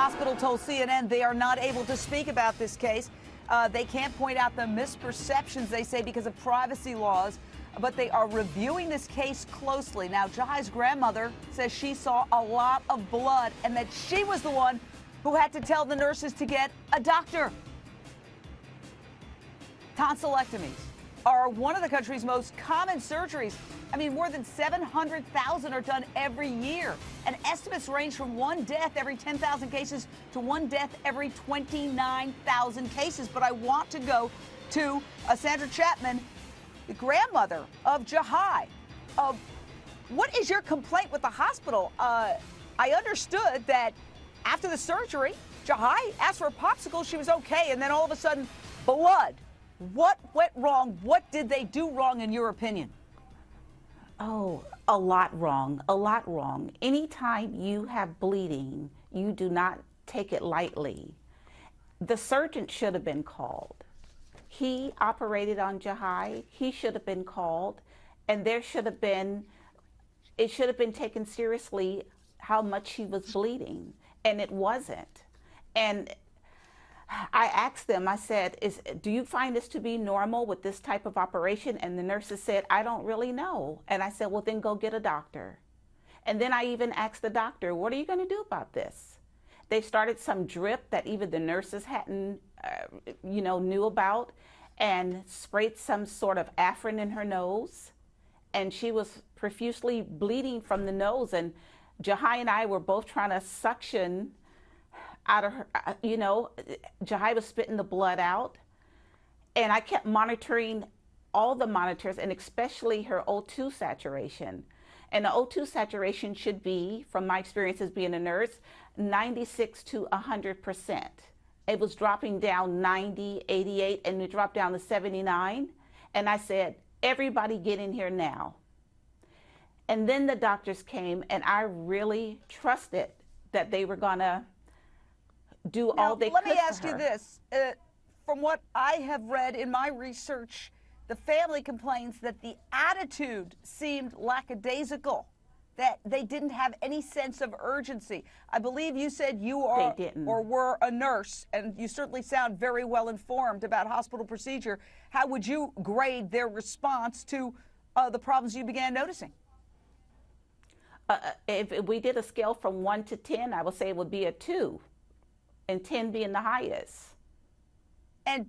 hospital told CNN they are not able to speak about this case. They can't point out the misperceptions, they say, because of privacy laws, but they are reviewing this case closely. Now, Jahi's grandmother says she saw a lot of blood and that she was the one who had to tell the nurses to get a doctor. Tonsillectomies are one of the country's most common surgeries. I mean, more than 700,000 are done every year. And estimates range from one death every 10,000 cases to one death every 29,000 cases. But I want to go to Sandra Chapman, the grandmother of Jahi. What is your complaint with the hospital? I understood that after the surgery, Jahi asked for a popsicle. She was okay. And then all of a sudden, blood. What went wrong? What did they do wrong, in your opinion? Oh, a lot wrong, a lot wrong. Anytime you have bleeding, you do not take it lightly. The surgeon should have been called. He operated on Jahi. He should have been called, and it should have been taken seriously how much he was bleeding, and it wasn't. And I asked them, I said, do you find this to be normal with this type of operation? And the nurses said, I don't really know. And I said, well, then go get a doctor. And then I even asked the doctor, what are you going to do about this? They started some drip that even the nurses hadn't, knew about, and sprayed some sort of Afrin in her nose. And she was profusely bleeding from the nose. And Jahi and I were both trying to suction out of her, Jahi was spitting the blood out. And I kept monitoring all the monitors, and especially her O2 saturation. And the O2 saturation should be, from my experience as being a nurse, 96 to 100%. It was dropping down 90, 88, and it dropped down to 79. And I said, everybody get in here now. And then the doctors came, and I really trusted that they were gonna do all they could for her. Let me ask you this. From what I have read in my research, the family complains that the attitude seemed lackadaisical, that they didn't have any sense of urgency. I believe you said you are or were a nurse, and you certainly sound very well informed about hospital procedure. How would you grade their response to the problems you began noticing? If we did a scale from 1 to 10, I would say it would be a 2. And 10 being the highest. And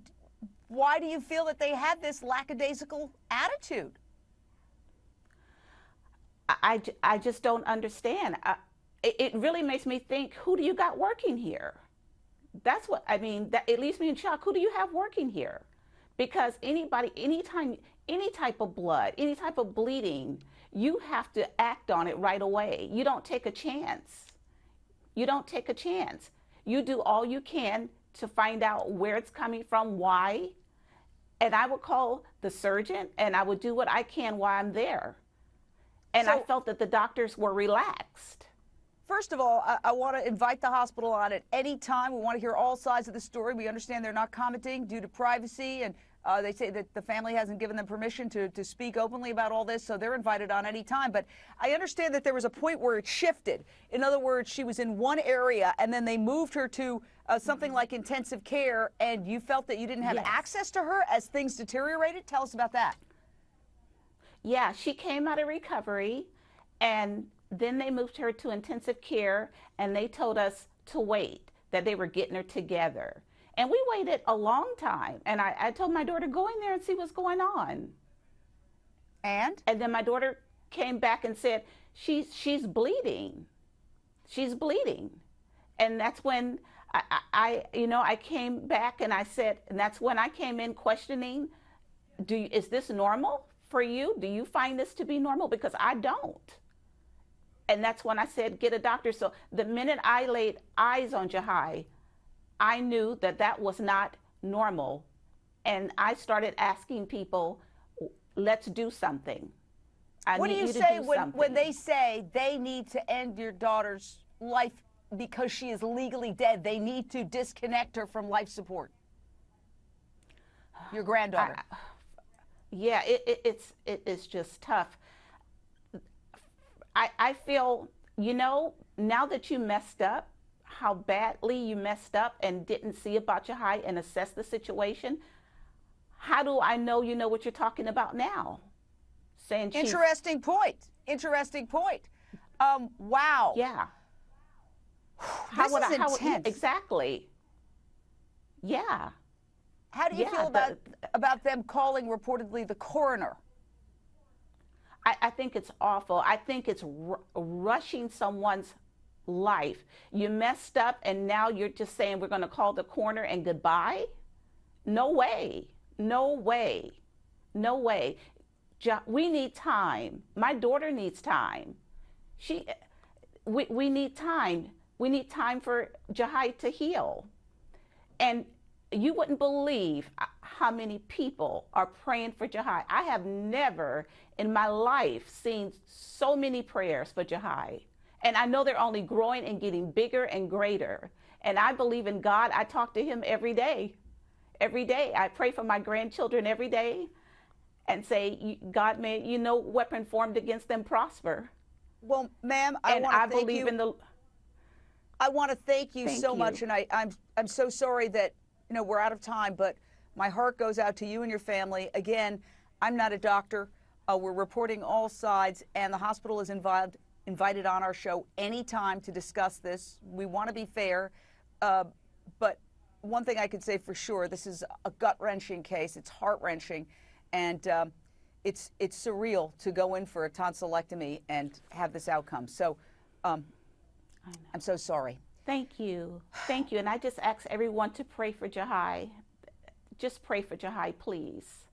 why do you feel that they had this lackadaisical attitude? I just don't understand. It really makes me think, who do you got working here? That's what, I mean, it leaves me in shock. Who do you have working here? Because anybody, anytime, any type of blood, any type of bleeding, you have to act on it right away. You don't take a chance. You don't take a chance. You do all you can to find out where it's coming from, why. And I would call the surgeon, and I would do what I can while I'm there. And I felt that the doctors were relaxed. First of all, I want to invite the hospital on at any time. We want to hear all sides of the story. We understand they're not commenting due to privacy, and they say that the family hasn't given them permission to speak openly about all this, so they're invited on any time. But I understand that there was a point where it shifted. In other words, she was in one area, and then they moved her to something like intensive care, and you felt that you didn't have access to her as things deteriorated? Tell us about that. Yeah, she came out of recovery, and then they moved her to intensive care, and they told us to wait, that they were getting her together. And we waited a long time. And I told my daughter, go in there and see what's going on. And then my daughter came back and said, she's bleeding. She's bleeding. And that's when I came back and I said, and that's when I came in questioning, is this normal for you? Do you find this to be normal? Because I don't. And that's when I said, get a doctor. So the minute I laid eyes on Jahi, I knew that that was not normal. And I started asking people, let's do something. What do you say when they say they need to end your daughter's life because she is legally dead? They need to disconnect her from life support. Your granddaughter. Yeah, it's just tough. I feel, now that you messed up, how badly you messed up and didn't see about Jahi and assess the situation, how do I know you know what you're talking about now? Saying she's, Interesting point. Interesting point. Wow. yeah. This is intense. Exactly. Yeah. How do you feel about them calling reportedly the coroner? I think it's awful. I think it's rushing someone's life. You messed up and now you're just saying we're going to call the coroner and goodbye? No way. No way. No way. We need time. My daughter needs time. We need time. We need time for Jahi to heal. And you wouldn't believe how many people are praying for Jahi. I have never in my life seen so many prayers for Jahi. And I know they're only growing and getting bigger and greater. And I believe in God. I talk to him every day. Every day. I pray for my grandchildren every day and say, God, may you know weapon formed against them prosper. Well, ma'am, I want to thank you. I want to thank you so much. And I'm so sorry that we're out of time, but my heart goes out to you and your family. Again, I'm not a doctor. We're reporting all sides, and the hospital is invited on our show anytime to discuss this. We want to be fair, but one thing I can say for sure, this is a gut-wrenching case. It's heart-wrenching, and it's surreal to go in for a tonsillectomy and have this outcome. So I'm so sorry. Thank you. Thank you. And I just ask everyone to pray for Jahi. Just pray for Jahi, please.